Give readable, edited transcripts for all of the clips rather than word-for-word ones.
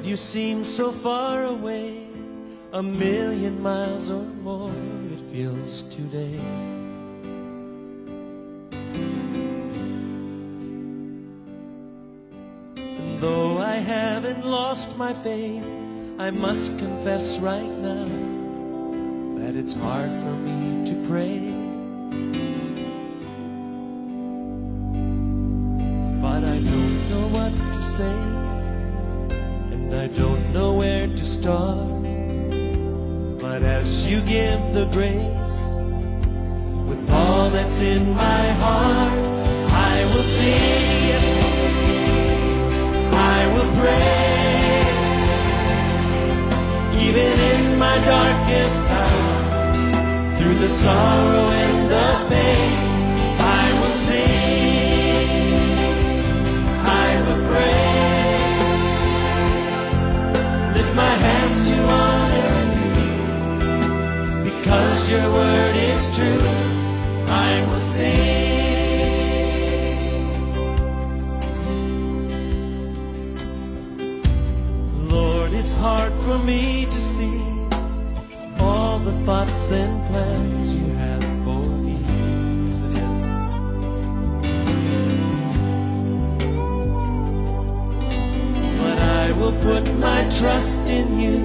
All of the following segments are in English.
You seem so far away, 1,000,000 miles or more it feels today. And though I haven't lost my faith, I must confess right now that it's hard for me to pray. But I don't know what to say, and I don't know where to start. But as you give the grace, with all that's in my heart, I will sing, yes, I will pray. Even in my darkest hour, through the sorrow and the pain, I will sing, I will pray. Lift my hands to honor you, because your word is true. I will sing. Lord, it's hard for me to see all the thoughts and plans you have for me. Yes, it is. But I will put my trust in you,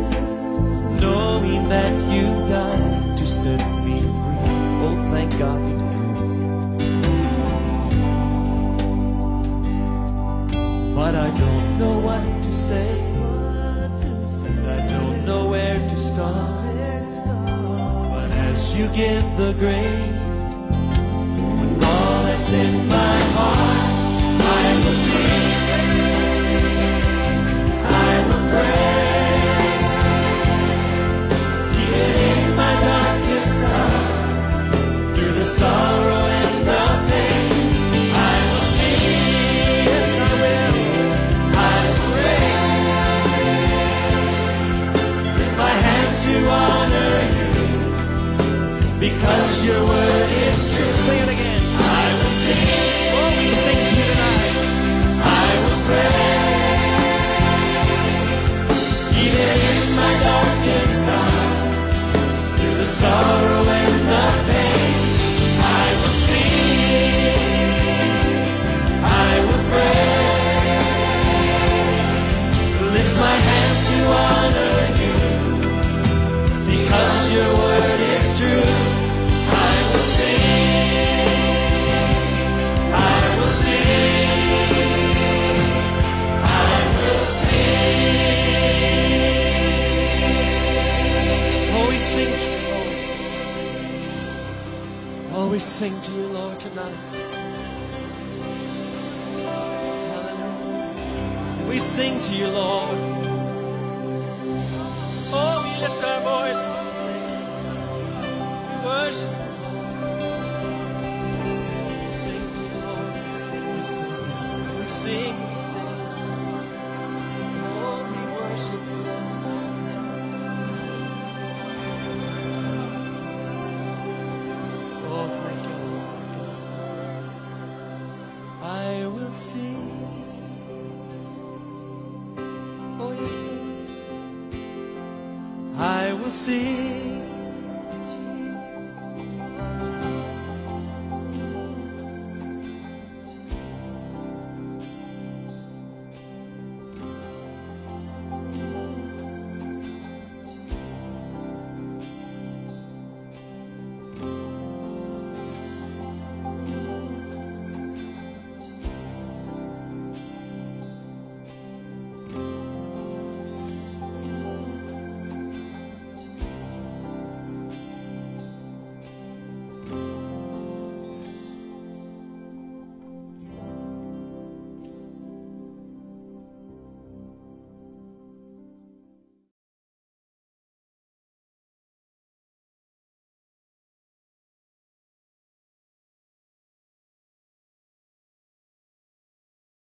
knowing that you died to set me free. Oh, thank God you did. But I don't know what to say, and I don't know where to start. But as you give the grace, with all that's in my heart, I will sing, I will pray. Even in my darkest hour, through the sorrow and the pain, I will sing, yes I will, I will pray. Lift my hands to honor you, because your word is true. Sing it again. I will sing. Oh, we sing to you tonight. I will pray. Even in my darkest hour, through the sorrow and the pain, I will sing, I will pray. Lift my hands to honor you, because your word is true. I will sing, I will sing, I will sing. Oh, we sing to you, Lord. Oh, we sing to you, Lord, tonight. Hallelujah. We sing to you, Lord. Oh, we lift our voices and sing. We worship you, Lord. We sing to you, Lord. We sing, we sing, we sing, we sing, we sing. Oh, we worship you, Lord. Oh, thank you, Lord. I will sing. Oh, yes, I will sing.